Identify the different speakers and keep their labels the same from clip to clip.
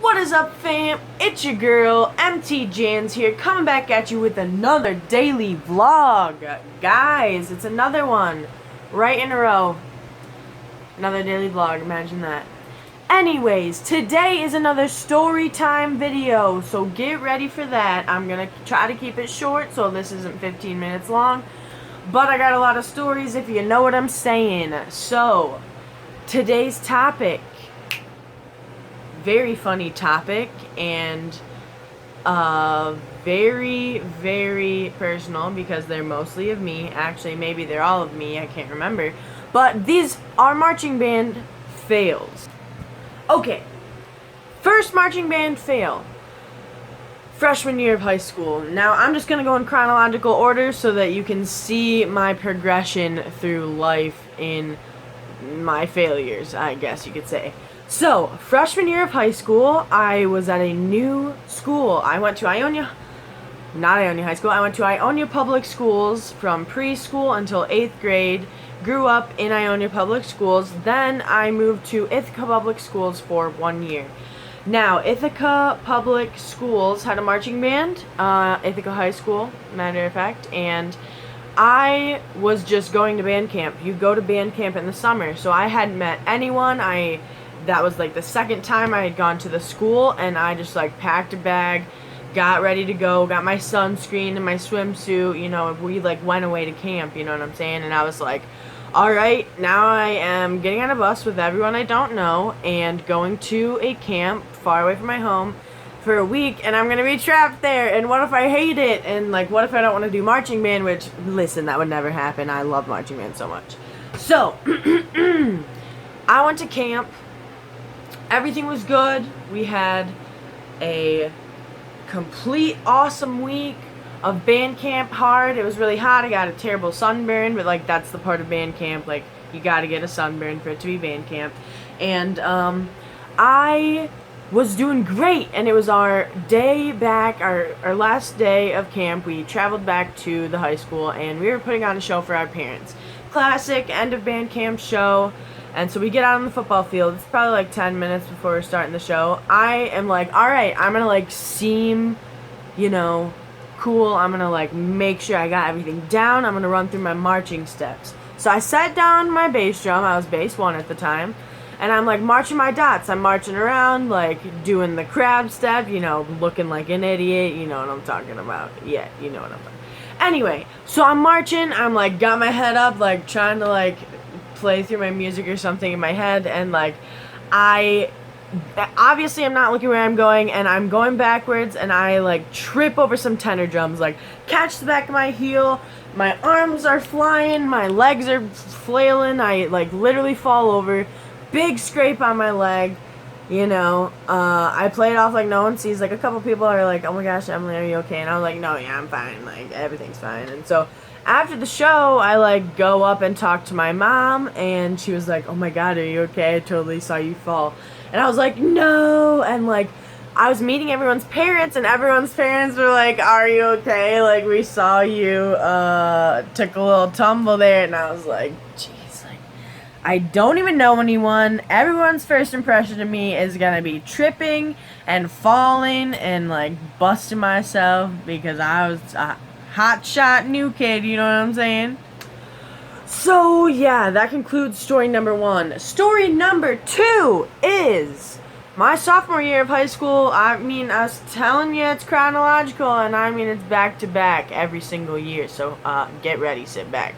Speaker 1: What is up, fam? It's your girl, EmTJanz here, coming back at you with another daily vlog. Guys, it's another one. Right in a row. Another daily vlog, imagine that. Anyways, today is another story time video, so get ready for that. I'm gonna try to keep it short, so this isn't 15 minutes long. But I got a lot of stories, if you know what I'm saying. So, today's topic. Very funny topic, and very, very personal, because they're mostly of me. Actually, maybe they're all of me, I can't remember. But these are marching band fails. Okay, first marching band fail. Freshman year of high school. Now, I'm just going to go in chronological order so that you can see my progression through life in my failures, I guess you could say. So, freshman year of high school, I was at a new school. I went to Ionia, not Ionia High School, I went to Ionia Public Schools from preschool until 8th grade. Grew up in Ionia Public Schools. Then I moved to Ithaca Public Schools for 1 year. Now, Ithaca Public Schools had a marching band, Ithaca High School, matter of fact, and I was just going to band camp. You go to band camp in the summer, so I hadn't met anyone. That was like the second time I had gone to the school, and I just like packed a bag, got ready to go, got my sunscreen and my swimsuit, you know, we like went away to camp, you know what I'm saying? And I was like, alright, now I am getting on a bus with everyone I don't know and going to a camp far away from my home for a week, and I'm gonna be trapped there, and what if I hate it? And like, what if I don't want to do marching band? Which, listen, that would never happen. I love marching band so much. So, I went to camp. Everything was good. We had a complete awesome week of band camp. Hard. It was really hot. I got a terrible sunburn, but like that's the part of band camp. Like you got to get a sunburn for it to be band camp. And I was doing great, and it was our day back, our last day of camp. We traveled back to the high school, and we were putting on a show for our parents. Classic end of band camp show. And so we get out on the football field. It's probably like 10 minutes before we're starting the show. I am like, alright, I'm gonna like seem, you know, cool. I'm gonna like make sure I got everything down. I'm gonna run through my marching steps. So I sat down my bass drum. I was bass 1 at the time. And I'm like marching my dots. I'm marching around, like doing the crab step, you know, looking like an idiot. You know what I'm talking about. Yeah, you know what I'm talking about. Anyway, so I'm marching. I'm like, got my head up, like trying to like play through my music or something in my head, and like obviously I'm not looking where I'm going, and I'm going backwards, and I like trip over some tenor drums, like catch the back of my heel, my arms are flying, my legs are flailing, I like literally fall over, big scrape on my leg, you know. I play it off like no one sees. Like a couple people are like, oh my gosh, Emily, are you okay? And I was like, no, yeah, I'm fine, like everything's fine. And so after the show, I like go up and talk to my mom, and she was like, oh my god, are you okay? I totally saw you fall. And I was like, no. And like I was meeting everyone's parents, and everyone's parents were like, are you okay? Like we saw you took a little tumble there. And I was like, jeez, like I don't even know anyone. Everyone's first impression of me is gonna be tripping and falling and like busting myself, because I was hotshot new kid, you know what I'm saying? So yeah, that concludes story number 1. Story number 2 is my sophomore year of high school. I mean, I was telling you it's chronological, and I mean it's back to back every single year, so get ready, sit back.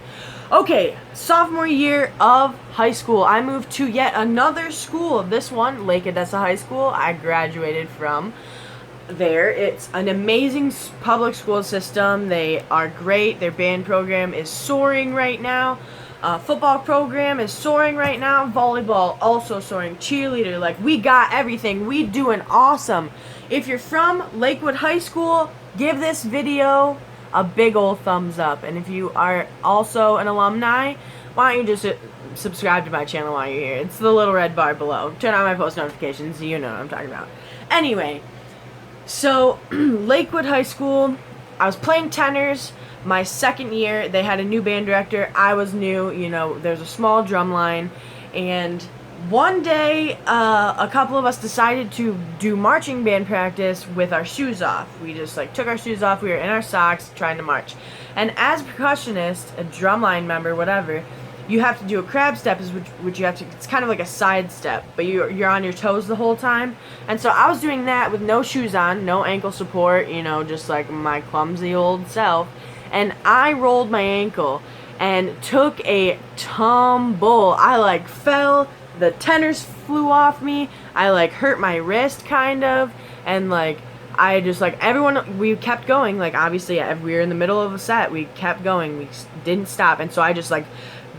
Speaker 1: Okay, sophomore year of high school, I moved to yet another school. This one, Lake Odessa High School, I graduated from there. It's an amazing public school system. They are great. Their band program is soaring right now. Football program is soaring right now. Volleyball also soaring. Cheerleader, like we got everything. We doing awesome. If you're from Lakewood High School, give this video a big old thumbs up. And if you are also an alumni, why don't you just subscribe to my channel while you're here? It's the little red bar below. Turn on my post notifications. You know what I'm talking about. Anyway, so, Lakewood High School, I was playing tenors. My second year, they had a new band director. I was new, you know, there's a small drum line, and one day, a couple of us decided to do marching band practice with our shoes off. We just like took our shoes off. We were in our socks trying to march. And as a percussionist, a drumline member, whatever, you have to do a crab step, which you have to. It's kind of like a side step, but you're on your toes the whole time. And so I was doing that with no shoes on, no ankle support, just like my clumsy old self. And I rolled my ankle and took a tumble. I like fell. The tenors flew off me. I like hurt my wrist kind of, and like I just like we kept going. Like obviously we were in the middle of a set. We kept going. We didn't stop. And so I just like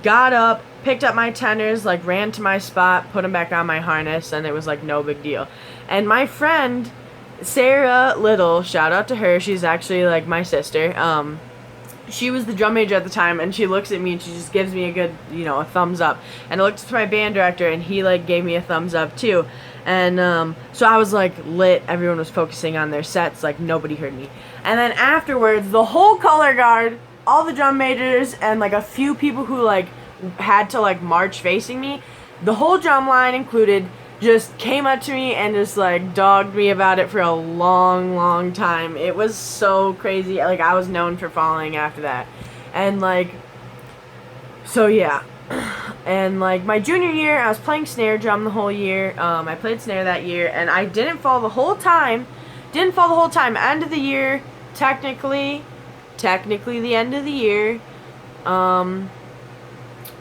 Speaker 1: got up, picked up my tenors, like ran to my spot, put them back on my harness, and it was like no big deal. And my friend Sarah Little, shout out to her. She's actually like my sister. She was the drum major at the time, and she looks at me and she just gives me a good, a thumbs up. And I looked to my band director, and he like gave me a thumbs up too. And so I was like lit. Everyone was focusing on their sets, like nobody heard me. And then afterwards, the whole color guard, all the drum majors, and like a few people who like had to like march facing me, the whole drum line included, just came up to me and just like dogged me about it for a long time. It was so crazy. Like I was known for falling after that. And like, so yeah. And like my junior year, I was playing snare drum the whole year. I played snare that year, and I didn't fall the whole time. End of the year, technically the end of the year,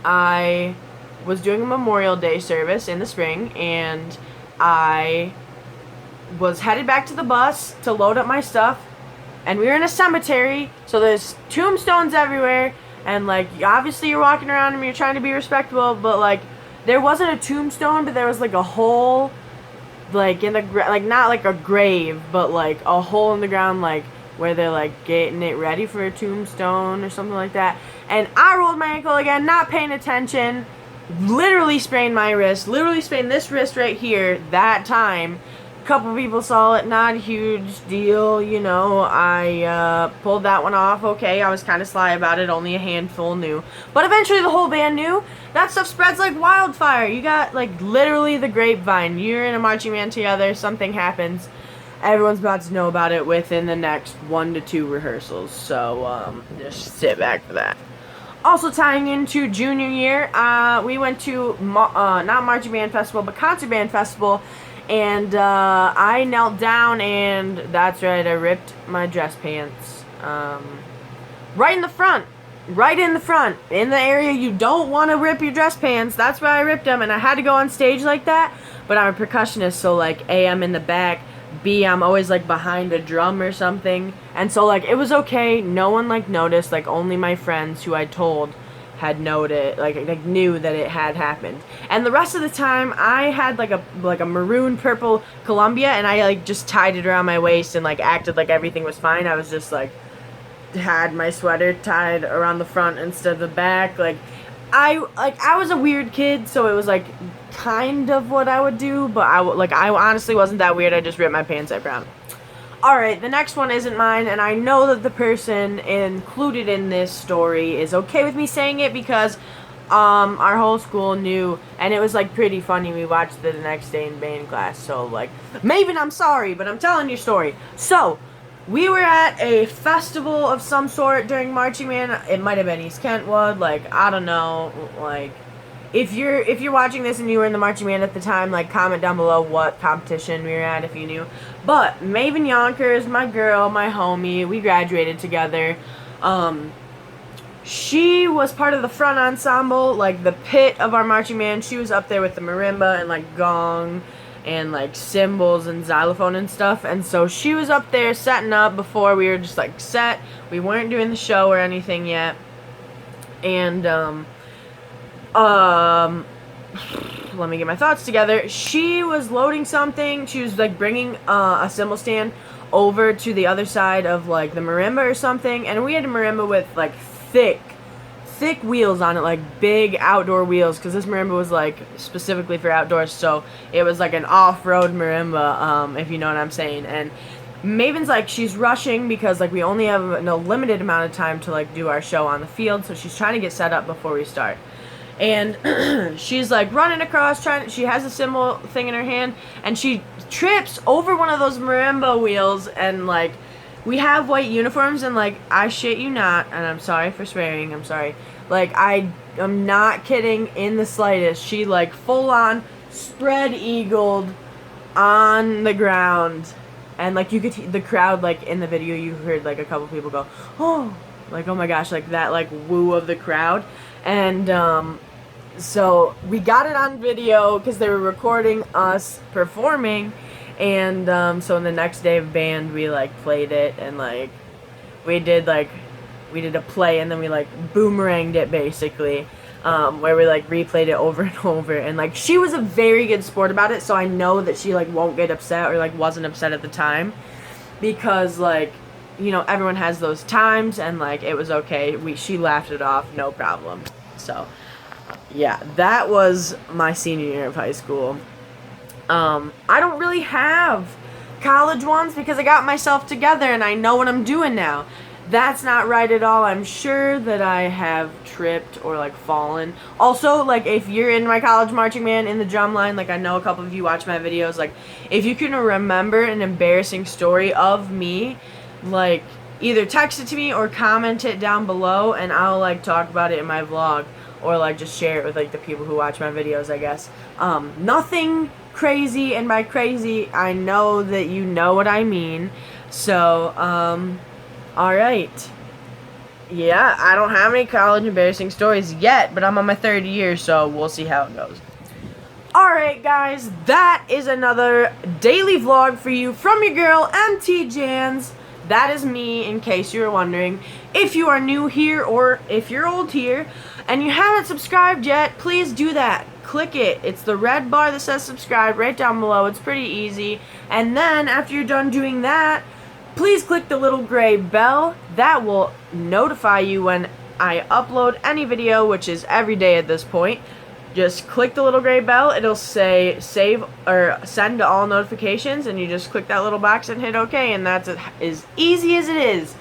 Speaker 1: I was doing a Memorial Day service in the spring, and I was headed back to the bus to load up my stuff, and we were in a cemetery, so there's tombstones everywhere, and like obviously you're walking around and you're trying to be respectable, but like there wasn't a tombstone, but there was like a hole, like in the like not like a grave, but like a hole in the ground, like where they're like getting it ready for a tombstone or something like that. And I rolled my ankle again, not paying attention. Literally sprained my wrist. Literally sprained this wrist right here that time. A couple people saw it, not a huge deal, I pulled that one off. Okay, I was kind of sly about it, only a handful knew. But eventually the whole band knew. That stuff spreads like wildfire. You got like literally the grapevine. You're in a marching band together, something happens, everyone's about to know about it within the next 1 to 2 rehearsals. So just sit back for that. Also tying into junior year, we went to not marching band festival, but concert band festival, and I knelt down, and that's right, I ripped my dress pants, right in the front, in the area you don't want to rip your dress pants. That's why I ripped them, and I had to go on stage like that. But I'm a percussionist, so like A, I'm in the back, B, I'm always like behind a drum or something, and so like it was okay. No one like noticed. Like only my friends who I told had noted, like knew that it had happened. And the rest of the time, I had like a maroon purple Columbia, and I like just tied it around my waist and like acted like everything was fine. I was just like had my sweater tied around the front instead of the back. Like I was a weird kid, so it was like kind of what I would do, but I honestly wasn't that weird. I just ripped my pants at ground. Alright, the next one isn't mine, and I know that the person included in this story is okay with me saying it because our whole school knew, and it was like pretty funny. We watched it the next day in band class, so like, Maven, I'm sorry, but I'm telling your story. So, we were at a festival of some sort during marching band. It might have been East Kentwood, like, I don't know, like, if you're watching this and you were in the marching band at the time, like, comment down below what competition we were at if you knew. But Maven Yonkers, my girl, my homie, we graduated together. She was part of the front ensemble, like the pit of our marching band. She was up there with the marimba and like gong and like cymbals and xylophone and stuff. And so she was up there setting up before we were just like set. We weren't doing the show or anything yet. And let me get my thoughts together. She was loading something. She was like bringing a cymbal stand over to the other side of like the marimba or something, and we had a marimba with like thick wheels on it, like big outdoor wheels, because this marimba was like specifically for outdoors, so it was like an off-road marimba, if you know what I'm saying. And Maven's like, she's rushing because like we only have a limited amount of time to like do our show on the field, so she's trying to get set up before we start. and she's like running across she has a cymbal thing in her hand, and she trips over one of those marimba wheels, and like we have white uniforms, and like I shit you not, and I'm sorry for swearing, I'm sorry, like I'm not kidding in the slightest, she like full on spread eagled on the ground, and like you could the crowd, like in the video you heard like a couple people go, oh, like oh my gosh, like that like woo of the crowd. And so we got it on video because they were recording us performing, and so in the next day of band we like played it, and like we did a play, and then we like boomeranged it basically, where we like replayed it over and over, and like she was a very good sport about it, so I know that she like won't get upset, or like wasn't upset at the time, because like, you know, everyone has those times, and like it was okay, she laughed it off, no problem. So yeah, that was my senior year of high school. I don't really have college ones because I got myself together and I know what I'm doing now. That's not right at all. I'm sure that I have tripped or like fallen. Also, like if you're in my college marching band in the drum line, like I know a couple of you watch my videos, like if you can remember an embarrassing story of me, like either text it to me or comment it down below, and I'll like talk about it in my vlog, or like just share it with like the people who watch my videos, I guess. Nothing crazy, and by crazy I know that you know what I mean. So alright, yeah, I don't have any college embarrassing stories yet, but I'm on my third year, so we'll see how it goes. Alright guys, that is another daily vlog for you from your girl EmTJanz. That is me, in case you were wondering. If you are new here, or if you're old here and you haven't subscribed yet, please do that. Click it. It's the red bar that says subscribe right down below. It's pretty easy. And then after you're done doing that, please click the little gray bell. That will notify you when I upload any video, which is every day at this point. Just click the little gray bell. It'll say save or send to all notifications, and you just click that little box and hit OK, and that's as easy as it is.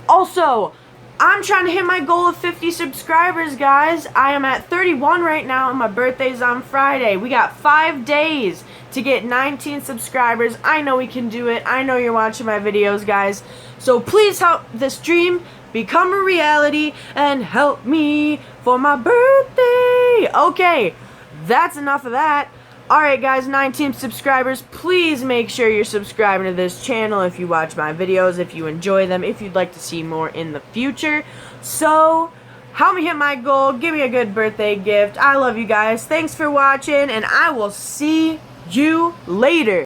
Speaker 1: Also, I'm trying to hit my goal of 50 subscribers, guys. I am at 31 right now, and my birthday's on Friday. We got 5 days to get 19 subscribers. I know we can do it. I know you're watching my videos, guys. So please help this dream become a reality and help me for my birthday. Okay, that's enough of that. Alright guys, 19 subscribers. Please make sure you're subscribing to this channel if you watch my videos, if you enjoy them, if you'd like to see more in the future. So, help me hit my goal. Give me a good birthday gift. I love you guys. Thanks for watching, and I will see you later.